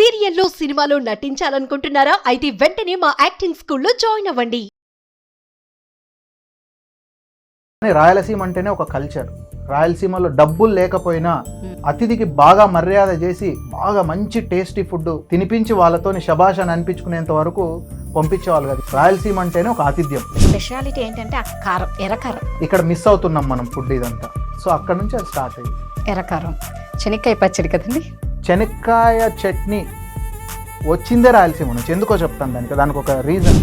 సీరియల్లో సినిమాలో నటించాలనుకుంటున్నారా? అయితే వెంటనే మా యాక్టింగ్ స్కూల్లో జాయిన్ అవ్వండి. రాయలసీమ అంటేనే ఒక కల్చర్. రాయలసీమలో డబ్బులు లేకపోయినా అతిథికి బాగా మర్యాద చేసి బాగా మంచి టేస్టీ ఫుడ్ తినిపించి వాళ్ళతోని శబాష్ అని అనిపించుకునేంత వరకు పంపించేవాళ్ళు కదా. రాయలసీమ అంటేనే ఒక ఆతిథ్యం. స్పెషాలిటీ ఏంటంటే ఆ కారం, ఎర్రకారం. ఇక్కడ మిస్ అవుతున్నాం మనం ఫుడ్ ఇదంతా. సో అక్కడ నుంచి అది స్టార్ట్ అయ్యింది. ఎర్రకారం, శనక్కాయ పచ్చడి కదండి. శనక్కాయ చట్నీ వచ్చిందే రాయలసీమ నుంచి. ఎందుకో చెప్తాను దానికి ఒక రీజన్.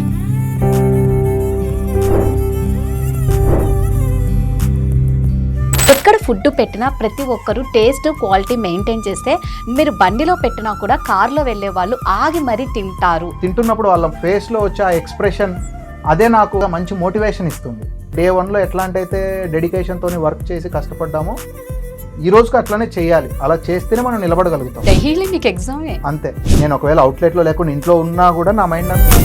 ఎక్కడ ఫుడ్ పెట్టినా ప్రతి ఒక్కరు టేస్ట్ క్వాలిటీ మెయింటైన్ చేస్తే మీరు బండిలో పెట్టినా కూడా కార్లో వెళ్ళే వాళ్ళు ఆగి మరీ తింటారు. తింటున్నప్పుడు వాళ్ళ ఫేస్లో వచ్చే ఆ ఎక్స్ప్రెషన్ అదే నాకు మంచి మోటివేషన్ ఇస్తుంది. డే 1లో ఎట్లాంటైతే డెడికేషన్తో వర్క్ చేసి కష్టపడ్డామో ఈ రోజుకి అట్లానే చేయాలి. అలా చేస్తేనే మనం నిలబడగలుగుతాం. డైలీ మీకు ఎగ్జామే. అంతే. నేను ఒకవేళ అవుట్లెట్లో లేకుండా ఇంట్లో ఉన్నా కూడా నా మైండ్ అంతా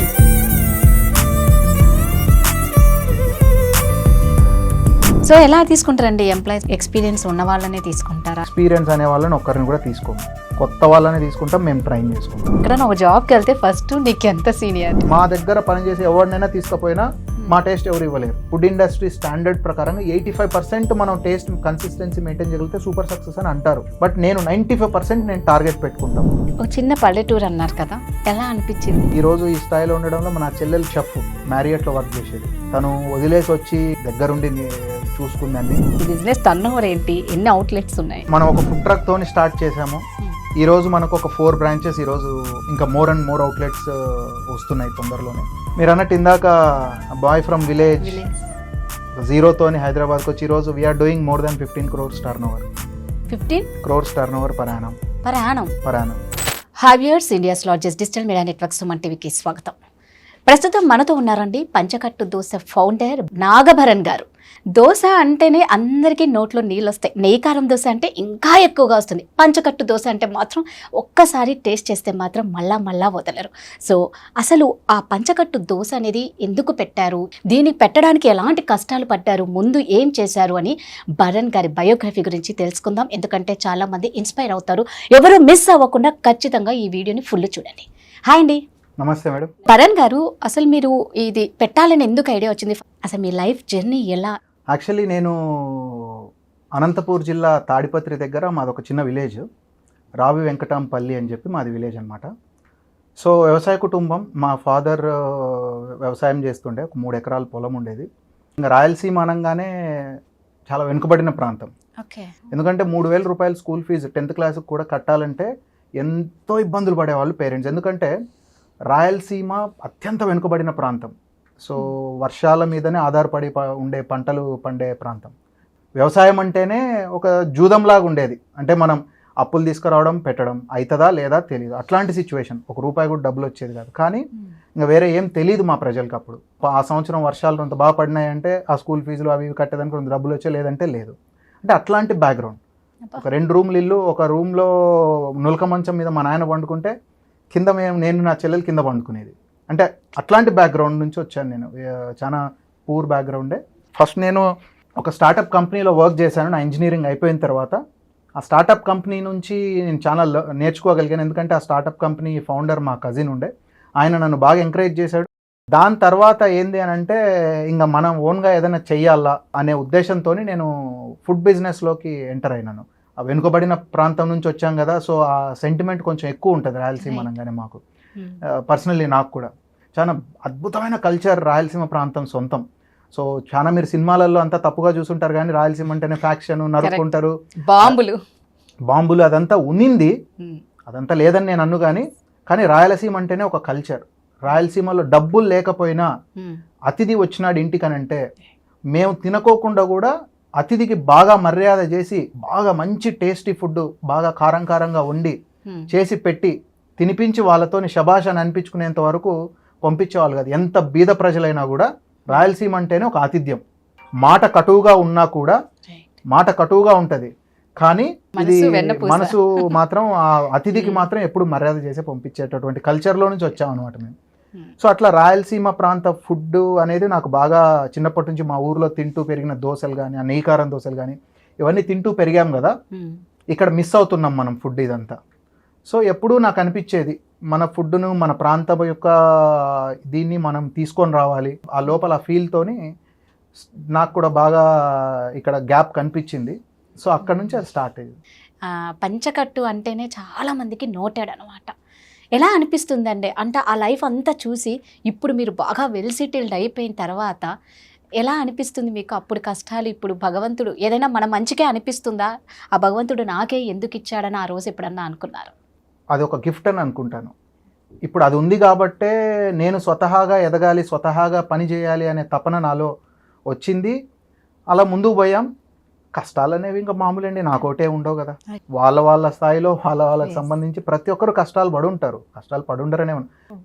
సో ఎలా తీసుకుంటారండి? ఎంప్లాయీస్ ఎక్స్పీరియన్స్ ఉన్న వాళ్ళనే తీసుకుంటారా? ఎక్స్పీరియన్స్ అనే వాళ్ళని ఒక్కరిని కూడా తీసుకోము. కొత్త వాళ్ళని తీసుకుంటాం, మేము ట్రైన్ చేసుకుంటాం. ఇక్కడ ఒక జాబ్కి వెళ్తే ఫస్ట్ నీకు ఎంత సీనియర్? మా దగ్గర పనిచేసి ఎవరినైనా తీసుకుపోయినా మా టేస్ట్ ఎవరు ఇవ్వలేరు. ఫుడ్ ఇండస్ట్రీ స్టాండర్డ్ ప్రకారం 85% మనం టేస్ట్ కన్సిస్టెన్సీ మెయింటైన్ చేయగలిగితే సూపర్ సక్సెస్ అని అంటారు. బట్ నేను 95% నేను టార్గెట్ పెట్టుకుంటాను. ఒక చిన్న పల్లెటూరు అన్నారు కదా, ఎలా అనిపించింది? ఈ రోజు ఈ స్థాయిలో ఉండడంలో మన చెల్లెలు షెఫ్ మ్యారియట్లో వర్క్ చేసేది. తను వదిలేసి వచ్చి దగ్గరుండి చూసుకుందండి. బిజినెస్ టర్న్ ఓవర్ ఏంటి? ఎన్ని అవుట్లెట్స్ ఉన్నాయి? మనం ఒక ఫుడ్ ట్రక్ తోని స్టార్ట్ చేసాము. ఈ రోజు మనకు ఒక 4 బ్రాంచెస్, ఈరోజు ఇంకా మోర్ అండ్ మోర్ అవుట్లెట్స్ వస్తున్నాయి తొందరలోనే. మీరు అన్నట్టు ఇందాక బాయ్ ఫ్రమ్ విలేజ్ జీరోతోని హైదరాబాద్కి వచ్చి ఈరోజు we're doing more than 15 crores turnover. 15 crores turnover per annum. Hi viewers India's largest digital media network Suman టీవీకి స్వాగతం. ప్రస్తుతం మనతో ఉన్నారండి పంచకట్టు దోశ ఫౌండర్ నాగభరణ్ గారు. దోశ అంటేనే అందరికీ నోట్లో నీళ్ళు వస్తాయి. నెయ్యి కారం దోశ అంటే ఇంకా ఎక్కువగా వస్తుంది. పంచకట్టు దోశ అంటే మాత్రం ఒక్కసారి టేస్ట్ చేస్తే మాత్రం మళ్ళా వదలరు. సో అసలు ఆ పంచకట్టు దోశ అనేది ఎందుకు పెట్టారు, దీనికి పెట్టడానికి ఎలాంటి కష్టాలు పడ్డారు, ముందు ఏం చేశారు అని భరణ్ గారి బయోగ్రఫీ గురించి తెలుసుకుందాం. ఎందుకంటే చాలామంది ఇన్స్పైర్ అవుతారు. ఎవరు మిస్ అవ్వకుండా ఖచ్చితంగా ఈ వీడియోని ఫుల్ చూడండి. హాయ్ అండి. నమస్తే మేడం. భరణ్ గారు, అసలు మీరు ఇది పెట్టాలని ఎందుకు ఐడియా వచ్చింది? అసలు మీ లైఫ్ జర్నీ ఎలా? యాక్చువల్లీ నేను అనంతపూర్ జిల్లా తాడిపత్రి దగ్గర మాదొక చిన్న విలేజ్, రావి వెంకటాంపల్లి అని చెప్పి మాది విలేజ్ అనమాట. సో వ్యవసాయ కుటుంబం. మా ఫాదర్ వ్యవసాయం చేస్తుండే, ఒక 3 ఎకరాల పొలం ఉండేది. ఇంకా రాయలసీమ అనగానే చాలా వెనుకబడిన ప్రాంతం. ఓకే. ఎందుకంటే 3,000 రూపాయలు స్కూల్ ఫీజు 10th క్లాస్కి కూడా కట్టాలంటే ఎంతో ఇబ్బందులు పడేవాళ్ళు పేరెంట్స్. ఎందుకంటే రాయలసీమ అత్యంత వెనుకబడిన ప్రాంతం. సో వర్షాల మీదనే ఆధారపడి ఉండే పంటలు పండే ప్రాంతం. వ్యవసాయం అంటేనే ఒక జూదంలాగా ఉండేది. అంటే మనం అప్పులు తీసుకురావడం, పెట్టడం, అవుతుందా లేదా తెలియదు. అట్లాంటి సిచ్యువేషన్. ₹1 కూడా డబ్బులు వచ్చేది కాదు. కానీ ఇంకా వేరే ఏం తెలియదు మా ప్రజలకు అప్పుడు. ఆ సంవత్సరం వర్షాలు అంత బాగా పడినాయంటే ఆ స్కూల్ ఫీజులు అవి కట్టేదానికి కొంత డబ్బులు వచ్చే, లేదంటే లేదు. అంటే అట్లాంటి బ్యాక్గ్రౌండ్. ఒక 2 రూమ్లు ఇల్లు, ఒక రూమ్లో నులక మంచం మీద మా నాయన పండుకుంటే కింద నేను నా చెల్లెలు కింద పండుకునేది. అంటే అట్లాంటి బ్యాక్గ్రౌండ్ నుంచి వచ్చాను నేను. చాలా పూర్ బ్యాక్గ్రౌండే. ఫస్ట్ నేను ఒక స్టార్టప్ కంపెనీలో వర్క్ చేశాను. నా ఇంజనీరింగ్ అయిపోయిన తర్వాత ఆ స్టార్టప్ కంపెనీ నుంచి నేను చాలా నేర్చుకోగలిగాను. ఎందుకంటే ఆ స్టార్టప్ కంపెనీ ఫౌండర్ మా కజిన్ ఉండే. ఆయన నన్ను బాగా ఎంకరేజ్ చేశాడు. దాని తర్వాత ఏంది అని అంటే ఇంకా మనం ఓన్గా ఏదైనా చెయ్యాలా అనే ఉద్దేశంతో నేను ఫుడ్ బిజినెస్లోకి ఎంటర్ అయినాను. ఆ వెనుకబడిన ప్రాంతం నుంచి వచ్చాం కదా, సో ఆ సెంటిమెంట్ కొంచెం ఎక్కువ ఉంటుంది రాయలసీమ అనగానే మాకు. పర్సనల్లీ నాకు కూడా చాలా అద్భుతమైన కల్చర్ రాయలసీమ ప్రాంతం సొంతం. సో మీరు సినిమాలలో అంతా తప్పుగా చూసుంటారు, కానీ రాయలసీమ అంటేనే ఫ్యాక్షన్, నరుక్కుంటారు, బాంబులు అదంతా ఉన్నింది. అదంతా లేదని నేను అన్ను. కానీ రాయలసీమ అంటేనే ఒక కల్చర్. రాయలసీమలో డబ్బులు లేకపోయినా అతిథి వచ్చినాడు ఇంటికనంటే మేము తినకోకుండా కూడా అతిథికి బాగా మర్యాద చేసి బాగా మంచి టేస్టీ ఫుడ్ బాగా కారంగా వండి చేసి పెట్టి తినిపించి వాళ్ళతోని శబాష్ అని అనిపించుకునేంత వరకు పంపించేవాళ్ళు కాదు. ఎంత బీద ప్రజలైనా కూడా రాయలసీమ అంటేనే ఒక ఆతిథ్యం. మాట కటువుగా ఉన్నా కూడా, మాట కటువుగా ఉంటుంది, కానీ ఇది మనసు మాత్రం ఆ అతిథికి మాత్రం ఎప్పుడు మర్యాద చేసి పంపించేటటువంటి కల్చర్లో నుంచి వచ్చామన్నమాట మేము. సో అట్లా రాయలసీమ ప్రాంత ఫుడ్ అనేది నాకు బాగా చిన్నప్పటి నుంచి మా ఊర్లో తింటూ పెరిగిన దోశలు కానీ, ఆ నెయ్యి కారం దోశలు కానీ ఇవన్నీ తింటూ పెరిగాం కదా. ఇక్కడ మిస్ అవుతున్నాం మనం ఫుడ్ ఇదంతా. సో ఎప్పుడూ నాకు అనిపించేది మన ఫుడ్ను మన ప్రాంతం యొక్క దీన్ని మనం తీసుకొని రావాలి. ఆ లోపల ఆ ఫీల్తోని నాకు కూడా బాగా ఇక్కడ గ్యాప్ కనిపించింది. సో అక్కడ నుంచి అది స్టార్ట్ అయ్యింది. పంచకట్టు అంటేనే చాలా మందికి నోటెడ్ అనమాట. ఎలా అనిపిస్తుందండి అంటే ఆ లైఫ్ అంతా చూసి ఇప్పుడు మీరు బాగా వెల్ సెటిల్డ్ అయిపోయిన తర్వాత ఎలా అనిపిస్తుంది మీకు? అప్పుడు కష్టాలు ఇప్పుడు భగవంతుడు ఏదైనా మన మంచికే అనిపిస్తుందా? ఆ భగవంతుడు నాకే ఎందుకు ఇచ్చాడని ఆ రోజు ఎప్పుడన్నా అనుకున్నారు? అది ఒక గిఫ్ట్ అని అనుకుంటాను. ఇప్పుడు అది ఉంది కాబట్టే నేను స్వతహాగా ఎదగాలి, స్వతహాగా పని చేయాలి అనే తపన నాలో వచ్చింది. అలా ముందుకు పోయాం. కష్టాలు అనేవి ఇంకా మామూలండి, నాకోటే ఉండవు కదా. వాళ్ళ స్థాయిలో వాళ్ళకి సంబంధించి ప్రతి ఒక్కరు కష్టాలు పడుంటారు, కష్టాలు పడుండరనే.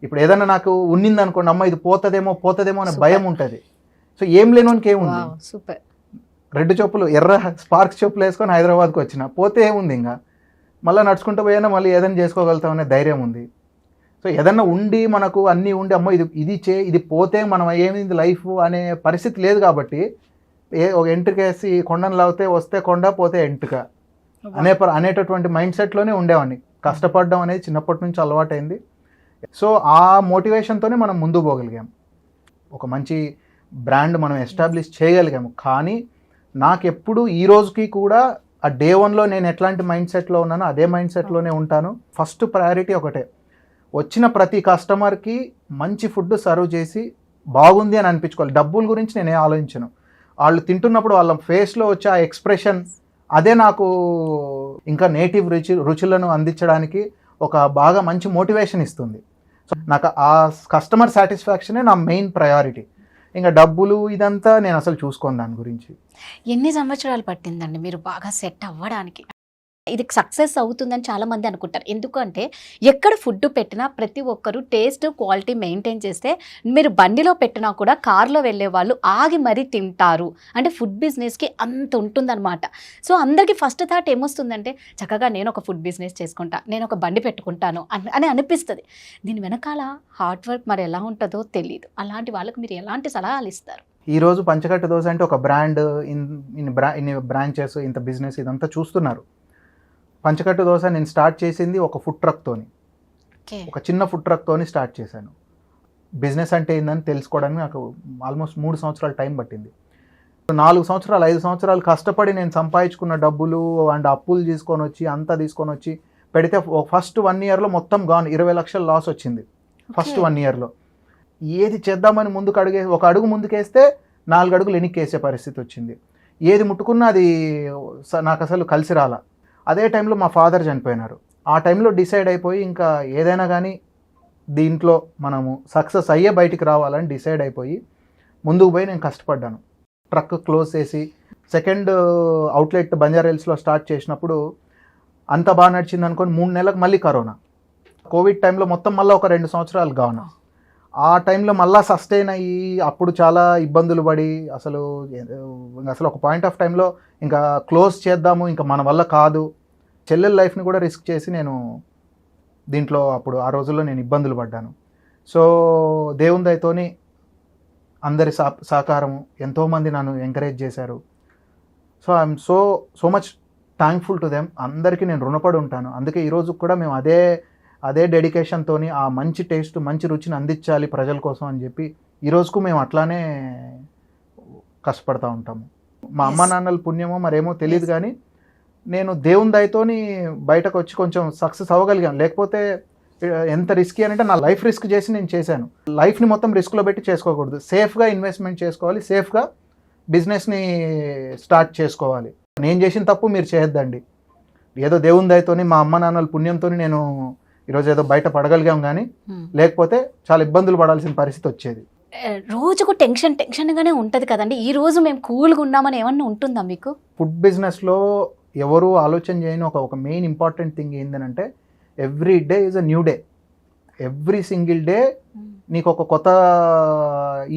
ఇప్పుడు ఏదైనా నాకు ఉన్నింది అనుకోండి, అమ్మ ఇది పోతుందేమో అనే భయం ఉంటుంది. సో ఏం లేనోనికి ఏముంది, సూపర్ రెడ్ చెప్పులు ఎర్ర స్పార్క్స్ చెప్పులు వేసుకొని హైదరాబాద్కి వచ్చిన పోతే ఏముంది, ఇంకా మళ్ళీ నడుచుకుంటూ పోయినా మళ్ళీ ఏదైనా చేసుకోగలుగుతామనే ధైర్యం ఉంది. సో ఏదన్నా ఉండి మనకు అన్నీ ఉండి అమ్మో ఇది పోతే మనం ఏమింది లైఫ్ అనే పరిస్థితి లేదు. కాబట్టి ఒక ఎంటుకేసి కొండను లాగితే వస్తే కొండ పోతే ఎంటుక అనేటటువంటి మైండ్ సెట్లోనే ఉండేవాడిని. కష్టపడడం అనేది చిన్నప్పటి నుంచి అలవాటైంది. సో ఆ మోటివేషన్తోనే మనం ముందుకు పోగలిగాం, ఒక మంచి బ్రాండ్ మనం ఎస్టాబ్లిష్ చేయగలిగాము. కానీ నాకు ఎప్పుడు ఈ రోజుకి కూడా ఆ డే 1లో నేను ఎట్లాంటి మైండ్ సెట్లో ఉన్నానో అదే మైండ్ సెట్లోనే ఉంటాను. ఫస్ట్ ప్రయారిటీ ఒకటే, వచ్చిన ప్రతి కస్టమర్కి మంచి ఫుడ్ సర్వ్ చేసి బాగుంది అని అనిపించుకోవాలి. డబ్బుల గురించి నేనే ఆలోచించను. వాళ్ళు తింటున్నప్పుడు వాళ్ళ ఫేస్లో వచ్చే ఆ ఎక్స్ప్రెషన్ అదే నాకు ఇంకా నేటివ్ రుచులను అందించడానికి ఒక బాగా మంచి మోటివేషన్ ఇస్తుంది. సో నాకు ఆ కస్టమర్ సాటిస్ఫాక్షనే నా మెయిన్ ప్రయారిటీ. ఇంకా డబ్బులు ఇదంతా నేను అసలు చూసుకోను దాని గురించి. ఎన్ని సంవత్సరాలు పట్టిందండి మీరు బాగా సెట్ అవ్వడానికి? ఇది సక్సెస్ అవుతుందని చాలామంది అనుకుంటారు. ఎందుకంటే ఎక్కడ ఫుడ్ పెట్టినా ప్రతి ఒక్కరు టేస్ట్ క్వాలిటీ మెయింటైన్ చేస్తే మీరు బండిలో పెట్టినా కూడా కార్లో వెళ్ళే వాళ్ళు ఆగి మరీ తింటారు. అంటే ఫుడ్ బిజినెస్కి అంత ఉంటుందన్నమాట. సో అందరికీ ఫస్ట్ థాట్ ఏమొస్తుందంటే చక్కగా నేను ఒక ఫుడ్ బిజినెస్ చేసుకుంటా, నేను ఒక బండి పెట్టుకుంటాను అని అనిపిస్తుంది. దీని వెనకాల హార్డ్ వర్క్ మరి ఎలా ఉంటుందో తెలియదు. అలాంటి వాళ్ళకి మీరు ఎలాంటి సలహాలు ఇస్తారు? ఈరోజు పంచకట్టు దోశ అంటే ఒక బ్రాండ్, ఇన్ని బ్రాంచెస్, ఇంత బిజినెస్ ఇదంతా చూస్తున్నారు. పంచకట్టు దోశ నేను స్టార్ట్ చేసింది ఒక ఫుడ్ ట్రక్తోని, ఒక చిన్న ఫుడ్ ట్రక్తోని స్టార్ట్ చేశాను. బిజినెస్ అంటే ఏందని తెలుసుకోవడానికి నాకు ఆల్మోస్ట్ 3 సంవత్సరాలు టైం పట్టింది. 4 సంవత్సరాలు 5 సంవత్సరాలు కష్టపడి నేను సంపాదించుకున్న డబ్బులు అండ్ అప్పులు తీసుకొని వచ్చి పెడితే ఫస్ట్ 1 ఇయర్లో మొత్తం గాన్. 20 లక్షల లాస్ వచ్చింది ఫస్ట్ 1 ఇయర్లో. ఏది చేద్దామని ఒక అడుగు ముందుకేస్తే 4 అడుగులు వెనక్కి వేసే పరిస్థితి వచ్చింది. ఏది ముట్టుకున్నా అది నాకు అసలు కలిసి రాలా. అదే టైంలో మా ఫాదర్ చనిపోయినారు. ఆ టైంలో డిసైడ్ అయిపోయి ఇంకా ఏదైనా కానీ దీంట్లో మనము సక్సెస్ అయ్యే బయటికి రావాలని డిసైడ్ అయిపోయి ముందుకు పోయి నేను కష్టపడ్డాను. ట్రక్ క్లోజ్ చేసి సెకండ్ అవుట్లెట్ బంజారాహిల్స్లో స్టార్ట్ చేసినప్పుడు అంత బాగా నడిచింది అనుకోని 3 నెలలకు మళ్ళీ కరోనా, కోవిడ్ టైంలో మొత్తం మళ్ళీ ఒక 2 సంవత్సరాలు గాను. ఆ టైంలో మళ్ళీ సస్టైన్ అయ్యి అప్పుడు చాలా ఇబ్బందులు పడి అసలు ఒక పాయింట్ ఆఫ్ టైంలో ఇంకా క్లోజ్ చేద్దాము, ఇంకా మన వల్ల కాదు. చెల్లెల లైఫ్ని కూడా రిస్క్ చేసి నేను దీంట్లో అప్పుడు ఆ రోజుల్లో నేను ఇబ్బందులు పడ్డాను. సో దేవుని దయతోని అందరి సహకారము, ఎంతోమంది నన్ను ఎంకరేజ్ చేశారు. So I'm so much thankful to them. అందరికీ నేను రుణపడి ఉంటాను. అందుకే ఈరోజు కూడా మేము అదే డెడికేషన్తో ఆ మంచి టేస్ట్, మంచి రుచిని అందించాలి ప్రజల కోసం అని చెప్పి ఈరోజుకు మేము అట్లానే కష్టపడతా ఉంటాము. మా అమ్మ నాన్నల పుణ్యమో మరేమో తెలియదు, కానీ నేను దేవుని దయతోని బయటకు వచ్చి కొంచెం సక్సెస్ అవ్వగలిగాను. లేకపోతే ఎంత రిస్కీ అంటే నా లైఫ్ రిస్క్ చేసి నేను చేశాను. లైఫ్ని మొత్తం రిస్క్లో పెట్టి చేసుకోకూడదు. సేఫ్గా ఇన్వెస్ట్మెంట్ చేసుకోవాలి, సేఫ్గా బిజినెస్ని స్టార్ట్ చేసుకోవాలి. నేను చేసిన తప్పు మీరు చేయొద్దండి. ఏదో దేవుని దయతోని మా అమ్మ నాన్నల పుణ్యంతో నేను ఈరోజు ఏదో బయట పడగలిగాం, కానీ లేకపోతే చాలా ఇబ్బందులు పడాల్సిన పరిస్థితి వచ్చేది. రోజుకు టెన్షన్గానే ఉంటుంది కదండి. ఈ రోజు మేము కూల్గా ఉన్నామని ఏమన్నా ఉంటుందా మీకు? ఫుడ్ బిజినెస్లో ఎవరు ఆలోచన చేయని ఒక మెయిన్ ఇంపార్టెంట్ థింగ్ ఏంటంటే every day is a new day. Every single day నీకు ఒక కొత్త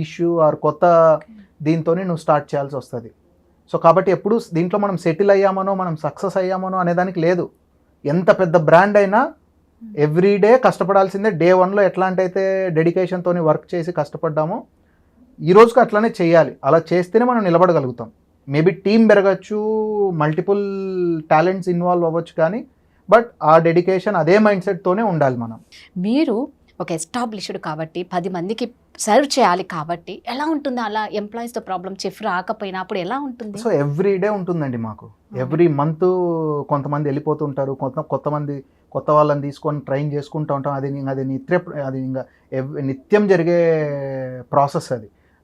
ఇష్యూ ఆర్ కొత్త దీంతోనే నువ్వు స్టార్ట్ చేయాల్సి వస్తుంది. సో కాబట్టి ఎప్పుడు దీంట్లో మనం సెటిల్ అయ్యామనో మనం సక్సెస్ అయ్యామనో అనేదానికి లేదు. ఎంత పెద్ద బ్రాండ్ అయినా ఎవ్రీ డే కష్టపడాల్సిందే. డే 1లో ఎట్లాంటి అయితే డెడికేషన్తో వర్క్ చేసి కష్టపడ్డామో ఈ రోజుకి అట్లానే చేయాలి. అలా చేస్తేనే మనం నిలబడగలుగుతాం. మేబీ టీం పెరగచ్చు, మల్టిపుల్ టాలెంట్స్ ఇన్వాల్వ్ అవ్వచ్చు, కానీ బట్ ఆ డెడికేషన్ అదే మైండ్ సెట్తోనే ఉండాలి మనం. మీరు ఒక ఎస్టాబ్లిష్డ్ కాబట్టి 10 మందికి సర్వ్ చేయాలి కాబట్టి ఎలా ఉంటుంది అలా ఎంప్లాయీస్తో ప్రాబ్లం చెఫ్ రాకపోయినా అప్పుడు ఎలా ఉంటుంది? సో ఎవ్రీ డే ఉంటుందండి మాకు. ఎవ్రీ మంత్ కొంతమంది వెళ్ళిపోతుంటారు, కొత్త వాళ్ళని తీసుకొని ట్రైన్ చేసుకుంటూ ఉంటాం. అది ఇంకా నిత్యం జరిగే ప్రాసెస్.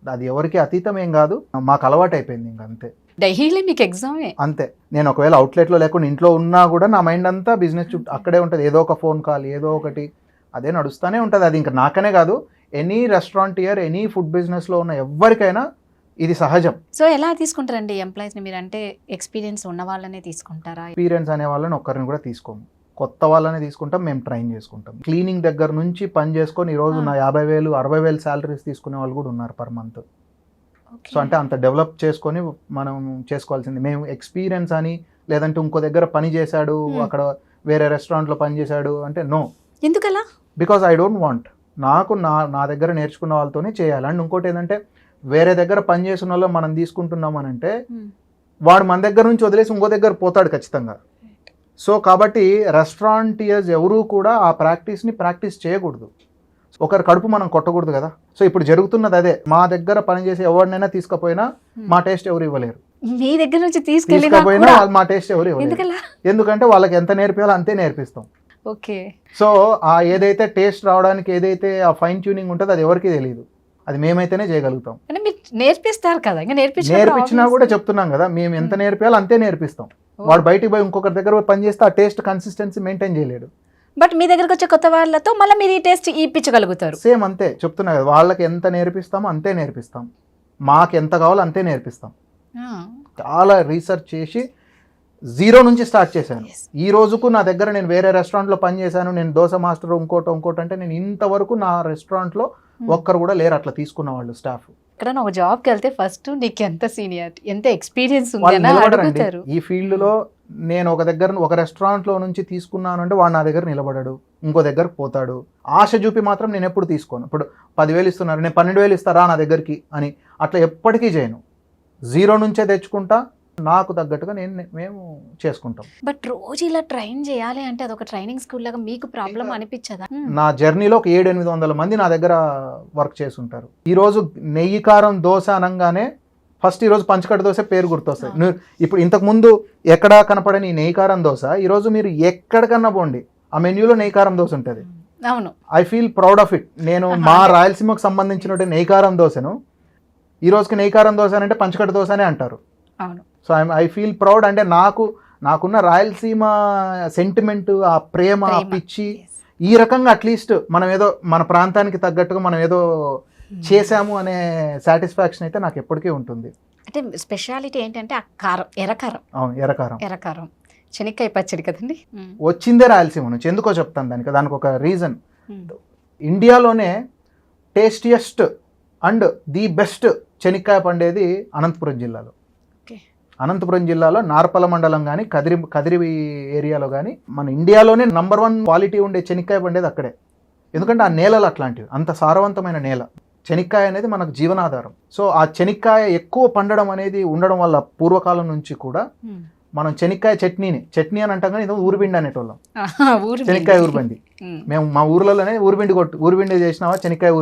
అది ఎవరికి అతీతం ఏం కాదు, మాకు అలవాటు అయిపోయింది ఇంకా అంతే. డైలీ మీకు ఎగ్జామే అంతే. నేను ఒకవేళ అవుట్లెట్లో లేకుండా ఇంట్లో ఉన్నా కూడా నా మైండ్ అంతా బిజినెస్ చుట్టూ అక్కడే ఉంటుంది. ఏదో ఒక ఫోన్ కాల్, ఏదో ఒకటి అదే నడుస్తూనే ఉంటుంది. అది ఇంకా నాకనే కాదు, ఎనీ రెస్టారెంటియర్, ఎనీ ఫుడ్ బిజినెస్లో ఉన్న ఎవరికైనా ఇది సహజం. సో ఎలా తీసుకుంటారండి ఎంప్లాయీస్ని మీరు? అంటే ఎక్స్పీరియన్స్ ఉన్న వాళ్ళనే తీసుకుంటారా? ఎక్స్పీరియన్స్ అనే వాళ్ళని ఒక్కరిని కూడా తీసుకోము, కొత్త వాళ్ళని తీసుకుంటాం, మేము ట్రైన్ చేసుకుంటాం. క్లీనింగ్ దగ్గర నుంచి పని చేసుకొని ఈరోజు నా 50,000 60,000 శాలరీస్ తీసుకునే వాళ్ళు కూడా ఉన్నారు పర్ మంత్. సో అంటే అంత డెవలప్ చేసుకొని మనం చేసుకోవాల్సింది. మేము ఎక్స్పీరియన్స్ అని లేదంటే ఇంకో దగ్గర పని చేశాడు, అక్కడ వేరే రెస్టారెంట్లో పని చేశాడు అంటే నో. ఎందుకలా? Because I don't want. నాకు నా దగ్గర నేర్చుకున్న వాళ్ళతోనే చేయాలి. అండ్ ఇంకోటి ఏంటంటే వేరే దగ్గర పని చేసిన వాళ్ళు మనం తీసుకుంటున్నాం అని అంటే వాడు మన దగ్గర నుంచి వదిలేసి ఇంకో దగ్గర పోతాడు ఖచ్చితంగా. సో కాబట్టి రెస్టారెంటియర్స్ ఎవరూ కూడా ఆ ప్రాక్టీస్ చేయకూడదు. ఒకరి కడుపు మనం కొట్టకూడదు కదా. సో ఇప్పుడు జరుగుతున్నది అదే. మా దగ్గర పనిచేసే ఎవరినైనా తీసుకుపోయినా మా టేస్ట్ ఎవరు ఇవ్వలేరు. మీ దగ్గర నుంచి తీసుకుపోయినా మా టేస్ట్ ఎవరు ఇవ్వలేరు. ఎందుకంటే వాళ్ళకి ఎంత నేర్పించాలో అంతే నేర్పిస్తాం. ఓకే. సో ఆ ఏదైతే టేస్ట్ రావడానికి ఏదైతే ఆ ఫైన్ ట్యూనింగ్ ఉంటుందో అది ఎవరికి తెలియదు, అది మేమైతేనే చేయగలుగుతాం. నేర్పిస్తారు కదా, నేర్పించినా కూడా చెప్తున్నాం కదా, మేము ఎంత నేర్పించాలో అంతే నేర్పిస్తాం. వాడు బయటికి పోయి ఇంకొకరి దగ్గర పని చేస్తే ఆ టేస్ట్ కన్సిస్టెన్సీ మెయింటైన్ చేయలేడు. బట్ మీ దగ్గరకు వచ్చే కొత్త వాళ్ళతో మళ్ళీ మీరు ఈ టేస్ట్ ఇప్పించగలుగుతారు. సేమ్ అంతే చెప్తున్నా కదా, వాళ్ళకి ఎంత నేర్పిస్తామో అంతే నేర్పిస్తాం, మాకు ఎంత కావాలో అంతే నేర్పిస్తాం. చాలా రీసెర్చ్ చేసి 0 నుంచి స్టార్ట్ చేశాను. ఈ రోజుకు నా దగ్గర నేను వేరే రెస్టారెంట్లో పనిచేశాను, నేను దోశ మాస్టర్ ఇంకోటి అంటే నేను ఇంతవరకు నా రెస్టారెంట్లో ఒక్కరు కూడా లేరు అట్లా తీసుకున్న వాళ్ళు స్టాఫ్. ఇక్కడ ఒక జాబ్కి వెళ్తే ఫస్ట్ నీకు ఎంత సీనియారిటీ, ఎంత ఎక్స్పీరియన్స్ ఉంది వాళ్ళు అని నిలబడరండి. అడుగుతారు. ఈ ఫీల్డ్లో నేను ఒక రెస్టారెంట్లో నుంచి తీసుకున్నాను అంటే వాడు నా దగ్గర నిలబడాడు, ఇంకో దగ్గరకు పోతాడు. ఆశ చూపి మాత్రం నేను ఎప్పుడు తీసుకోను. ఇప్పుడు 10,000 ఇస్తున్నారు, నేను 12,000 ఇస్తారా నా దగ్గరికి అని అట్లా ఎప్పటికీ చేయను. 0 నుంచే తెచ్చుకుంటా, నాకు తగ్గట్టుగా మేము చేసుకుంటాం. బట్ రోజు ఇలా ట్రైన్ చేయాలి అంటే అదొక ట్రైనింగ్ స్కూల్ లాగా మీకు ప్రాబ్లం అనిపించదా? నా జర్నీలో ఒక 700-800 మంది నా దగ్గర వర్క్ చేస్తుంటారు. ఈరోజు నెయ్యి కారం దోశ అనగానే ఫస్ట్ ఈరోజు పంచకట్ట దోశ పేరు గుర్తొస్తాయి. ఇప్పుడు ఇంతకుముందు ఎక్కడా కనపడని ఈ నెయ్యి కారం దోశ ఈరోజు మీరు ఎక్కడికన్నా పోండి, ఆ మెన్యూలో నెయ్యి కారం దోశ ఉంటుంది. అవును, I feel proud of it. నేను మా రాయలసీమకు సంబంధించిన నెయ్యి కారం దోశను ఈ రోజుకి నెయ్యి కారం దోశ అంటే పంచకట్ట దోశ అనే అంటారు. అవును. So I feel proud. అంటే నాకున్న రాయలసీమ సెంటిమెంట్, ఆ ప్రేమ, ఆ పిచ్చి, ఈ రకంగా అట్లీస్ట్ మనం ఏదో మన ప్రాంతానికి తగ్గట్టుగా మనం ఏదో చేశాము అనే సాటిస్ఫాక్షన్ అయితే నాకు ఎప్పటికీ ఉంటుంది. అంటే స్పెషాలిటీ ఏంటంటే ఆ కారం, ఎర్రకారం. అవును, ఎర్రకారం, శనక్కాయ పచ్చడి కదండి. వచ్చిందే రాయలసీమ నుంచి. ఎందుకో చెప్తాను దానికి ఒక రీజన్. ఇండియాలోనే టేస్టియస్ట్ అండ్ ది బెస్ట్ చెనిక్కాయ పండేది అనంతపురం జిల్లాలో. అనంతపురం జిల్లాలో నార్పల మండలం కానీ కదిరి ఏరియాలో కానీ మన ఇండియాలోనే నంబర్ 1 క్వాలిటీ ఉండే చెనిక్కాయ పండేది అక్కడే. ఎందుకంటే ఆ నేలలు అట్లాంటివి, అంత సారవంతమైన నేల. చెనిక్కాయ అనేది మనకు జీవనాధారం. సో ఆ చెనిక్కాయ ఎక్కువ పండడం అనేది ఉండడం వల్ల పూర్వకాలం నుంచి కూడా మనం చెనిక్కాయ చట్నీ అని అంటాం, కానీ ఇది ఊరుబిండి అనేటోళ్ళం. చెనిక్కాయ ఊరుబండి. మేము మా ఊర్లలోనే ఊరుబిండి చేసినావా, చెనిక్కాయ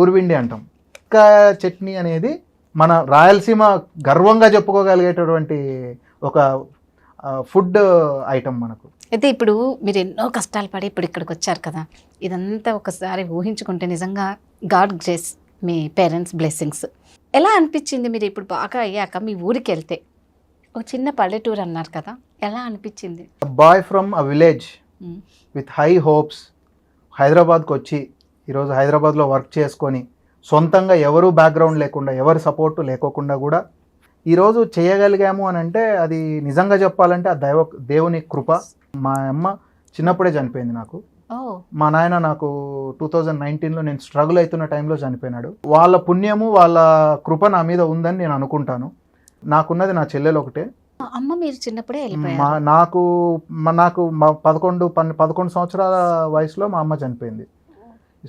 ఊరుబిండి అంటాం. చెనిక్కాయ చట్నీ అనేది మన రాయలసీమ గర్వంగా చెప్పుకోగలిగేటటువంటి ఒక ఫుడ్ ఐటమ్ మనకు. అయితే ఇప్పుడు మీరు ఎన్నో కష్టాలు పడి ఇప్పుడు ఇక్కడికి వచ్చారు కదా, ఇదంతా ఒకసారి ఊహించుకుంటే నిజంగా గాడ్ గ్రేస్, మీ పేరెంట్స్ బ్లెస్సింగ్స్. ఎలా అనిపించింది మీరు ఇప్పుడు బాగా అయ్యాక మీ ఊరికి వెళ్తే? ఒక చిన్న పల్లెటూరు అన్నారు కదా, ఎలా అనిపించింది? Boy from a village with high hopes హైదరాబాద్కి వచ్చి ఈరోజు హైదరాబాద్లో వర్క్ చేసుకొని సొంతంగా ఎవరు బ్యాక్గ్రౌండ్ లేకుండా, ఎవరి సపోర్టు లేకోకుండా కూడా ఈరోజు చేయగలిగాము అని అంటే అది నిజంగా చెప్పాలంటే ఆ దేవుని కృప. మా అమ్మ చిన్నప్పుడే చనిపోయింది నాకు. మా నాయన నాకు 2019లో నేను స్ట్రగుల్ అవుతున్న టైంలో చనిపోయినాడు. వాళ్ళ పుణ్యము, వాళ్ళ కృప నా మీద ఉందని నేను అనుకుంటాను. నాకున్నది నా చెల్లెలు ఒకటే. అమ్మ మీరు చిన్నప్పుడే నాకు 11 సంవత్సరాల వయసులో మా అమ్మ చనిపోయింది.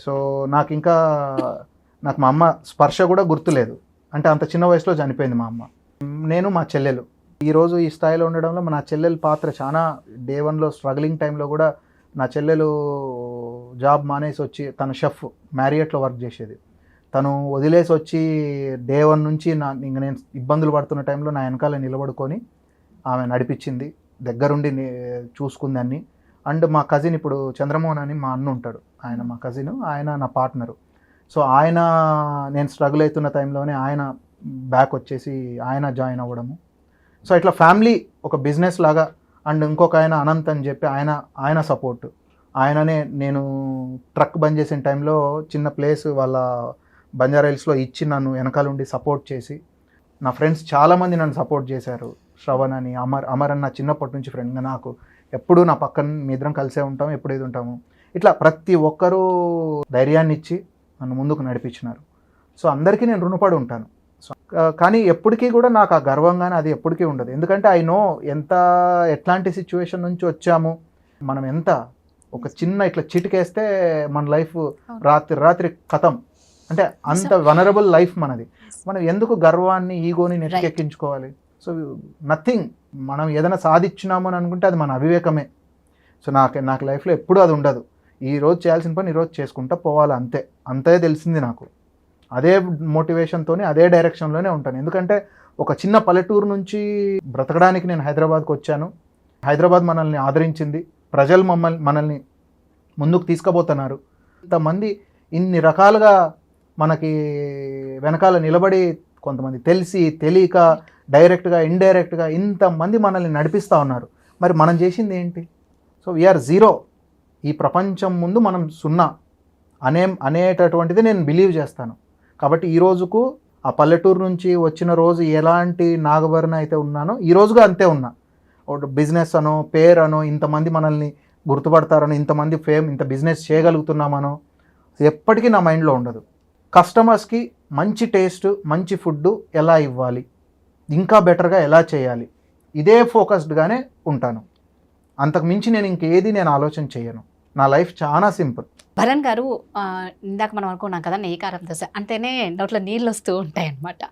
సో నాకు మా అమ్మ స్పర్శ కూడా గుర్తులేదు. అంటే అంత చిన్న వయసులో చనిపోయింది మా అమ్మ. నేను మా చెల్లెలు ఈరోజు ఈ స్థాయిలో ఉండడంలో నా చెల్లెల పాత్ర చాలా డే వన్లో స్ట్రగ్లింగ్ టైంలో కూడా నా చెల్లెలు జాబ్ మానేసి వచ్చి తన షెఫ్ మ్యారియట్లో వర్క్ చేసేది. తను వదిలేసి వచ్చి డే వన్ నుంచి ఇంక నేను ఇబ్బందులు పడుతున్న టైంలో నా వెనకాల నిలబడుకొని ఆమె నడిపించింది, దగ్గరుండి చూసుకుంది అన్ని. అండ్ మా కజిన్ ఇప్పుడు చంద్రమోహన్ అని మా అన్న ఉంటాడు, ఆయన మా కజిన్, ఆయన నా పార్ట్నరు. సో ఆయన నేను స్ట్రగుల్ అవుతున్న టైంలోనే ఆయన బ్యాక్ వచ్చేసి ఆయన జాయిన్ అవ్వడము. సో ఇట్లా ఫ్యామిలీ ఒక బిజినెస్ లాగా. అండ్ ఇంకొక ఆయన అనంత్ అని చెప్పి ఆయన సపోర్ట్. ఆయననే నేను ట్రక్ బంద్ చేసిన టైంలో చిన్న ప్లేస్ వాళ్ళ బంజారా హిల్స్లో ఇచ్చి నన్ను వెనకాల ఉండి సపోర్ట్ చేసి, నా ఫ్రెండ్స్ చాలామంది నన్ను సపోర్ట్ చేశారు. శ్రవణ్ అని, అమర్ అన్న చిన్నప్పటి నుంచి ఫ్రెండ్గా నాకు ఎప్పుడూ నా పక్కన మీ ఇద్దరం కలిసే ఉంటాము, ఎప్పుడేది ఉంటాము. ఇట్లా ప్రతి ఒక్కరూ ధైర్యాన్ని ఇచ్చి నన్ను ముందుకు నడిపించినారు. సో అందరికీ నేను రుణపడి ఉంటాను. సో కానీ ఎప్పటికీ కూడా నాకు ఆ గర్వంగానే అది ఎప్పటికీ ఉండదు. ఎందుకంటే ఐ నో ఎట్లాంటి సిచ్యువేషన్ నుంచి వచ్చాము, మనం ఎంత ఒక చిన్న ఇట్లా చిటికేస్తే మన లైఫ్ రాత్రి కథం. అంటే అంత వనరబుల్ లైఫ్ మనది. మనం ఎందుకు గర్వాన్ని ఈగోని నెత్తికెక్కించుకోవాలి? So nothing. మనం ఏదైనా సాధించినాము అని అనుకుంటే అది మన అవివేకమే. సో నాకు లైఫ్లో ఎప్పుడూ అది ఉండదు. ఈరోజు చేయాల్సిన పని ఈరోజు చేసుకుంటా పోవాలి, అంతే తెలిసింది నాకు. అదే మోటివేషన్తోనే అదే డైరెక్షన్లోనే ఉంటాను. ఎందుకంటే ఒక చిన్న పల్లెటూరు నుంచి బ్రతకడానికి నేను హైదరాబాద్కి వచ్చాను. హైదరాబాద్ మనల్ని ఆదరించింది, ప్రజలు మనల్ని ముందుకు తీసుకుపోతున్నారు. ఇంతమంది ఇన్ని రకాలుగా మనకి వెనకాల నిలబడి, కొంతమంది తెలిసి తెలియక డైరెక్ట్గా ఇండైరెక్ట్గా ఇంతమంది మనల్ని నడిపిస్తూ ఉన్నారు. మరి మనం చేసింది ఏంటి? So we're zero. ఈ ప్రపంచం ముందు మనం సున్నా అనేటటువంటిది నేను బిలీవ్ చేస్తాను. కాబట్టి ఈ రోజుకు ఆ పల్లెటూరు నుంచి వచ్చిన రోజు ఎలాంటి నాగభరణ అయితే ఉన్నానో ఈ రోజుగా అంతే ఉన్నా. ఒక బిజినెస్ అనో పేరు అనో, ఇంతమంది మనల్ని గుర్తుపడతారనో, ఇంతమంది ఫేమ్, ఇంత బిజినెస్ చేయగలుగుతున్నామనో ఎప్పటికీ నా మైండ్లో ఉండదు. కస్టమర్స్కి మంచి టేస్ట్, మంచి ఫుడ్ ఎలా ఇవ్వాలి, ఇంకా బెటర్గా ఎలా చేయాలి, ఇదే ఫోకస్డ్గానే ఉంటాను. అంతకు మించి నేను ఆలోచన చేయను. నా లైఫ్ చాలా సింపుల్. భరణ్ గారు, ఇందాక మనం అనుకున్నాం కదా నెయ్యి కారం దోశ అంటేనే నోట్లో నీళ్ళు వస్తూ ఉంటాయి అన్నమాట.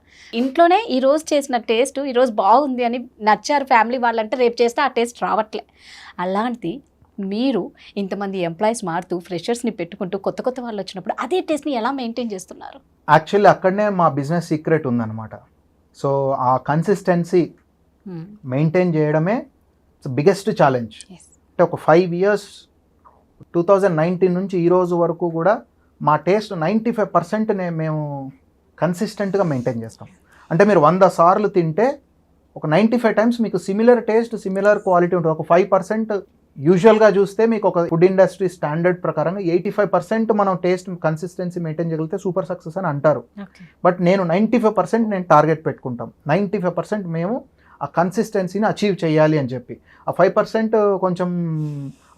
ఇంట్లోనే ఈరోజు చేసిన టేస్ట్ ఈరోజు బాగుంది అని నచ్చారు ఫ్యామిలీ వాళ్ళంటే, రేపు చేస్తే ఆ టేస్ట్ రావట్లే. అలాంటి మీరు ఇంతమంది ఎంప్లాయీస్ మారుతూ ఫ్రెషర్స్ని పెట్టుకుంటూ కొత్త వాళ్ళు వచ్చినప్పుడు అదే టేస్ట్ని ఎలా మెయింటైన్ చేస్తున్నారు? యాక్చువల్లీ అక్కడనే మా బిజినెస్ సీక్రెట్ ఉందన్నమాట. సో ఆ కన్సిస్టెన్సీ మెయింటైన్ చేయడమే బిగ్గెస్ట్ ఛాలెంజ్. అంటే ఒక 5 years 2019 నుంచి ఈ రోజు వరకు కూడా మా టేస్ట్ 95% మేము కన్సిస్టెంట్గా మెయింటైన్ చేస్తాం. అంటే మీరు 100 సార్లు తింటే ఒక 95 times మీకు సిమిలర్ టేస్ట్, సిమిలర్ క్వాలిటీ ఉంటుంది. ఒక 5% యూజువల్గా చూస్తే మీకు ఒక ఫుడ్ ఇండస్ట్రీ స్టాండర్డ్ ప్రకారంగా 85% మనం టేస్ట్ కన్సిస్టెన్సీ మెయింటైన్ చేయగలిగితే సూపర్ సక్సెస్ అని అంటారు. బట్ నేను 95% నేను టార్గెట్ పెట్టుకుంటాం. 95% మేము ఆ కన్సిస్టెన్సీని అచీవ్ చేయాలి అని చెప్పి. ఆ 5% కొంచెం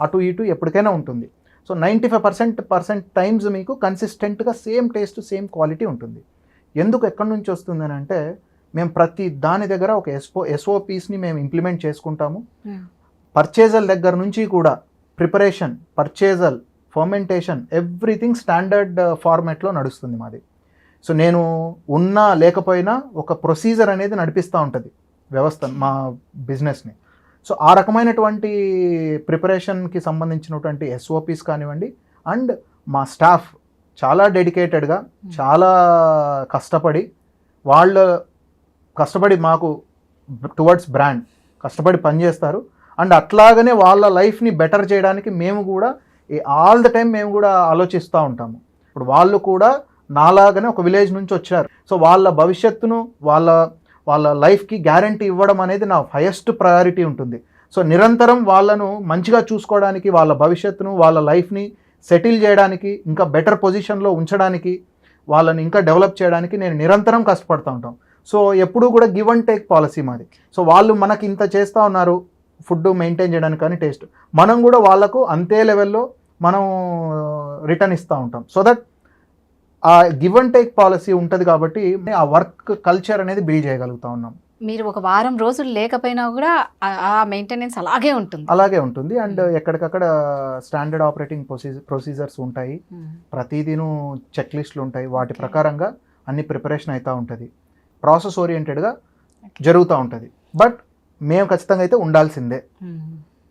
అటు ఇటు ఎప్పటికైనా ఉంటుంది. సో 95% టైమ్స్ మీకు కన్సిస్టెంట్గా సేమ్ టేస్ట్, సేమ్ క్వాలిటీ ఉంటుంది. ఎందుకు ఎక్కడి నుంచి వస్తుందని అంటే, మేము ప్రతి దాని దగ్గర ఒక SOPsని మేము ఇంప్లిమెంట్ చేసుకుంటాము. పర్చేజల్ దగ్గర నుంచి కూడా ప్రిపరేషన్, పర్చేజల్, ఫర్మెంటేషన్, ఎవ్రీథింగ్ స్టాండర్డ్ ఫార్మాట్లో నడుస్తుంది మాది. సో నేను ఉన్నా లేకపోయినా ఒక ప్రొసీజర్ అనేది నడిపిస్తూ ఉంటుంది వ్యవస్థ మా బిజినెస్ని. సో ఆ రకమైనటువంటి ప్రిపరేషన్కి సంబంధించినటువంటి SOPs కానివ్వండి, అండ్ మా స్టాఫ్ చాలా డెడికేటెడ్గా, చాలా కష్టపడి మాకు టువర్డ్స్ బ్రాండ్ కష్టపడి పనిచేస్తారు. అండ్ అట్లాగనే వాళ్ళ లైఫ్ని బెటర్ చేయడానికి మేము కూడా ఆల్ ద టైం మేము కూడా ఆలోచిస్తూ ఉంటాము. ఇప్పుడు వాళ్ళు కూడా నాలాగానే ఒక విలేజ్ నుంచి వచ్చారు. సో వాళ్ళ భవిష్యత్తును, వాళ్ళ లైఫ్కి గ్యారంటీ ఇవ్వడం అనేది నా హైయెస్ట్ ప్రయారిటీ ఉంటుంది. సో నిరంతరం వాళ్ళను మంచిగా చూసుకోవడానికి, వాళ్ళ భవిష్యత్తును, వాళ్ళ లైఫ్ని సెటిల్ చేయడానికి, ఇంకా బెటర్ పొజిషన్లో ఉంచడానికి, వాళ్ళని ఇంకా డెవలప్ చేయడానికి నేను నిరంతరం కష్టపడుతూ ఉంటాం. సో ఎప్పుడూ కూడా గివ్ అండ్ టేక్ పాలసీ మాది. సో వాళ్ళు మనకి ఇంత చేస్తూ ఉన్నారు ఫుడ్ మెయింటైన్ చేయడానికి కానీ టేస్ట్, మనం కూడా వాళ్ళకు అంతే లెవెల్లో మనం రిటర్న్ ఇస్తూ ఉంటాం. సో దట్ ఆ గివ్ అండ్ టేక్ పాలసీ ఉంటుంది కాబట్టి ఆ వర్క్ కల్చర్ అనేది బిల్డ్ చేయగలుగుతా ఉన్నాం. మీరు ఒక వారం రోజులు లేకపోయినా కూడా ఆ మెయింటెనెన్స్ అలాగే ఉంటుంది. అండ్ ఎక్కడికక్కడ స్టాండర్డ్ ఆపరేటింగ్ ప్రొసీజర్స్ ఉంటాయి. ప్రతిదీను చెక్ లిస్టులు ఉంటాయి. వాటి ప్రకారంగా అన్ని ప్రిపరేషన్ అవుతూ ఉంటుంది. ప్రాసెస్ ఓరియంటెడ్గా జరుగుతూ ఉంటుంది. బట్ మేము ఖచ్చితంగా అయితే ఉండాల్సిందే,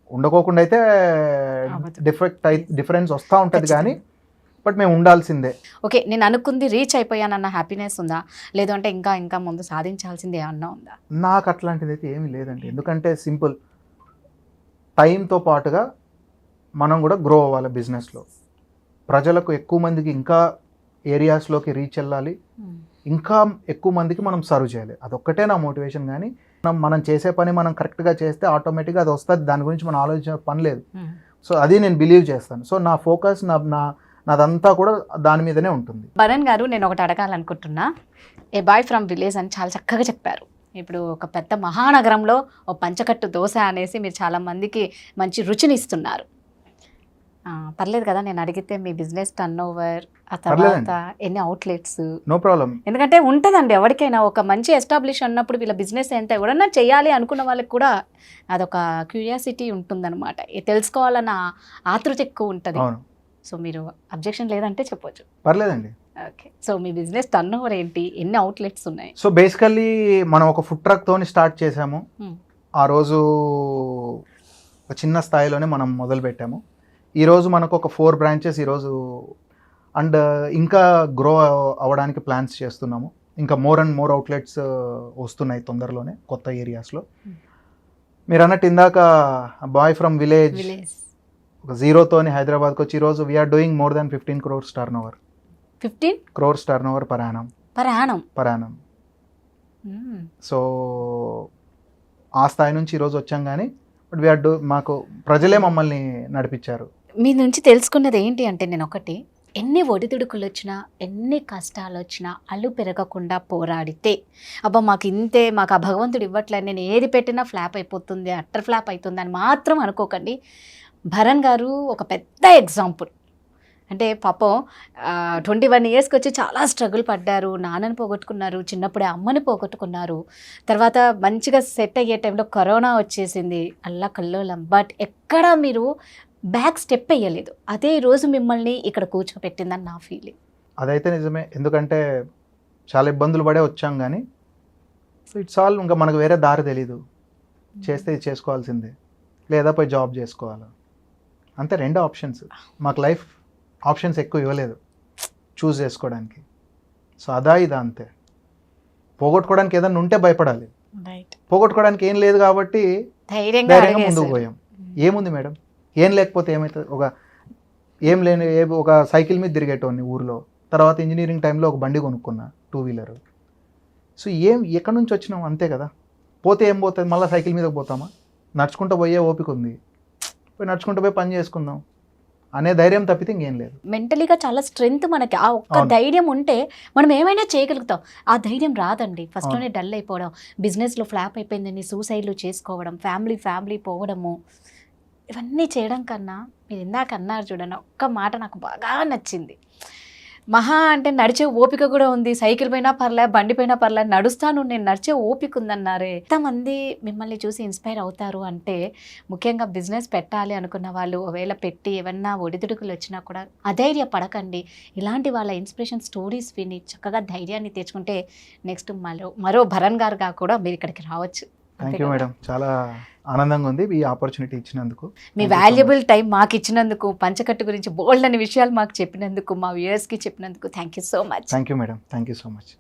ఉండకోకుండా అయితే అవ్వదు. డిఫరెన్స్ వస్తూ ఉంటుంది కానీ బట్ మేము ఉండాల్సిందే. ఓకే, నేను అనుకుంది రీచ్ అయిపోయానన్న హ్యాపీనెస్ ఉందా, లేదు అంటే ఇంకా ఇంకా ముందు సాధించాల్సింది ఏమన్నా ఉందా? నాకు అట్లాంటిది అయితే ఏమీ లేదండి. ఎందుకంటే సింపుల్, టైంతో పాటుగా మనం కూడా గ్రో అవ్వాలి బిజినెస్లో. ప్రజలకు ఎక్కువ మందికి ఇంకా ఏరియాస్లోకి రీచ్ వెళ్ళాలి, ఇంకా ఎక్కువ మందికి మనం సర్వ్ చేయాలి. అదొక్కటే నా మోటివేషన్. కానీ మనం చేసే పని మనం కరెక్ట్గా చేస్తే ఆటోమేటిక్గా అది వస్తుంది, దాని గురించి మనం ఆలోచించే పని లేదు. సో అది నేను బిలీవ్ చేస్తాను. సో నా ఫోకస్ నాదంతా కూడా దాని మీదనే ఉంటుంది. భరణ్ గారు, నేను ఒకటి అడగాలనుకుంటున్నా. ఏ బాయ్ ఫ్రమ్ విలేజ్ అని చాలా చక్కగా చెప్పారు. ఇప్పుడు ఒక పెద్ద మహానగరంలో ఓ పంచకట్టు దోశ అనేసి మీరు చాలా మందికి మంచి రుచిని ఇస్తున్నారు. పర్లేదు కదా నేను అడిగితే మీ బిజినెస్ టర్న్ ఓవర్, ఆ తర్వాత ఎన్ని అవుట్లెట్స్? No problem. ఎందుకంటే ఉంటుందండి ఎవరికైనా ఒక మంచి ఎస్టాబ్లిష్ అన్నప్పుడు వీళ్ళ బిజినెస్ ఎంత ఎవరన్నా చేయాలి అనుకున్న వాళ్ళకి కూడా అదొక క్యూరియాసిటీ ఉంటుందన్నమాట, తెలుసుకోవాలన్న ఆతృత ఎక్కువ ఉంటుంది. సో మీరు అబ్జెక్షన్ లేదంటే చెప్పొచ్చు. పర్లేదండి. ఓకే, సో మీ బిజినెస్ టర్న్ ఓవర్ ఏంటి, ఎన్ని అవుట్లెట్స్ ఉన్నాయి? సో బేసికల్లీ మనం ఒక ఫుడ్ ట్రక్ తోని స్టార్ట్ చేసాము. ఆ రోజు ఒక చిన్న స్థాయిలోనే మనం మొదలు పెట్టాము. ఈరోజు మనకు ఒక 4 బ్రాంచెస్ ఈరోజు, అండ్ ఇంకా గ్రో అవ్వడానికి ప్లాన్స్ చేస్తున్నాము. ఇంకా మోర్ అండ్ మోర్ అవుట్లెట్స్ వస్తున్నాయి తొందరలోనే కొత్త ఏరియాస్లో. మీరు అన్నట్టు ఇందాక బాయ్ ఫ్రమ్ విలేజ్ ఒక జీరోతోని హైదరాబాద్కి వచ్చి ఈరోజు we're doing more than 15 crores turnover. 15 crores turnover per annum. So ఆ స్థాయి నుంచి ఈరోజు వచ్చాం. కానీ బట్ వీఆర్ మాకు ప్రజలే మమ్మల్ని నడిపించారు. మీ నుంచి తెలుసుకున్నది ఏంటి అంటే, నేను ఒకటి, ఎన్ని ఒడిదుడుకులు వచ్చినా ఎన్ని కష్టాలు వచ్చినా అల్లు పెరగకుండా పోరాడితే, అబ్బా మాకు ఇంతే, మాకు ఆ భగవంతుడు ఇవ్వట్లేదు, నేను ఏది పెట్టినా ఫ్లాప్ అయిపోతుంది, అట్టర్ ఫ్లాప్ అవుతుంది అని మాత్రం అనుకోకండి. భరణ్ గారు ఒక పెద్ద ఎగ్జాంపుల్. అంటే పాపం 21 yearsకి వచ్చి చాలా స్ట్రగుల్ పడ్డారు, నాన్నని పోగొట్టుకున్నారు, చిన్నప్పుడే అమ్మని పోగొట్టుకున్నారు, తర్వాత మంచిగా సెట్ అయ్యే టైంలో కరోనా వచ్చేసింది, అల్లా కల్లోలం. బట్ ఎక్కడా మీరు బ్యాక్ స్టెప్ వేయలేదు. అదే ఈరోజు మిమ్మల్ని ఇక్కడ కూర్చోపెట్టిందని నా ఫీలింగ్. అదైతే నిజమే. ఎందుకంటే చాలా ఇబ్బందులు పడే వచ్చాం. కానీ సో ఇట్స్ ఆల్, ఇంకా మనకు వేరే దారి తెలీదు. చేస్తే ఇది చేసుకోవాల్సిందే, లేదా పోయి జాబ్ చేసుకోవాలి, అంతే. 2 ఆప్షన్స్. మాకు లైఫ్ ఆప్షన్స్ ఎక్కువ ఇవ్వలేదు చూస్ చేసుకోవడానికి. సో ఇదా అంతే. పోగొట్టుకోవడానికి ఏదైనా ఉంటే భయపడాలి, పోగొట్టుకోవడానికి ఏం లేదు కాబట్టి ధైర్యంగా ముందుకు పోయాం. ఏముంది మేడం, ఏం లేకపోతే ఏమవుతుంది? ఏం లేని ఒక సైకిల్ మీద తిరిగేటోని ఊర్లో, తర్వాత ఇంజనీరింగ్ టైంలో ఒక బండి కొనుక్కున్నా, 2-wheeler. సో ఎక్కడి నుంచి వచ్చినాం, అంతే కదా. పోతే ఏం పోతుంది, మళ్ళీ సైకిల్ మీదకి పోతామా? నడుచుకుంటూ పోయే ఓపిక ఉంది, పోయి నడుచుకుంటూ పోయి పని చేసుకుందాం అనే ధైర్యం తప్పితే ఇంకేం లేదు. మెంటలీగా చాలా స్ట్రెంగ్త్ మనకి. ఆ ఒక్క ధైర్యం ఉంటే మనం ఏమైనా చేయగలుగుతాం. ఆ ధైర్యం రాదండి. ఫస్ట్లోనే డల్ అయిపోవడం, బిజినెస్లో ఫ్లాప్ అయిపోయిందని సూసైడ్లు చేసుకోవడం, ఫ్యామిలీ పోవడము, ఇవన్నీ చేయడం కన్నా మీరు ఇందాక అన్నారు చూడండి, ఒక్క మాట నాకు బాగా నచ్చింది. మహా అంటే నడిచే ఓపిక కూడా ఉంది, సైకిల్ పైన పర్లే, బండి పైన పర్లే, నడుస్తాను, నేను నడిచే ఓపిక ఉందన్నారే. ఎంతమంది మిమ్మల్ని చూసి ఇన్స్పైర్ అవుతారు అంటే, ముఖ్యంగా బిజినెస్ పెట్టాలి అనుకున్న వాళ్ళు ఒకవేళ పెట్టి ఏమన్నా ఒడిదుడుకులు వచ్చినా కూడా అధైర్య పడకండి. ఇలాంటి వాళ్ళ ఇన్స్పిరేషన్ స్టోరీస్ విని చక్కగా ధైర్యాన్ని తెచ్చుకుంటే నెక్స్ట్ మరో భరణ్ గారుగా కూడా మీరు ఇక్కడికి రావచ్చు. థ్యాంక్ యూ మేడం, చాలా ఆనందంగా ఉంది ఈ ఆపర్చునిటీ ఇచ్చినందుకు. మీ వాల్యుబుల్ టైం మాకు ఇచ్చినందుకు, పంచకట్టు గురించి బోల్డ్ అనే విషయాలు మాకు చెప్పినందుకు, మా వ్యూయర్స్కి చెప్పినందుకు thank you so much. Thank you madam, thank you so much.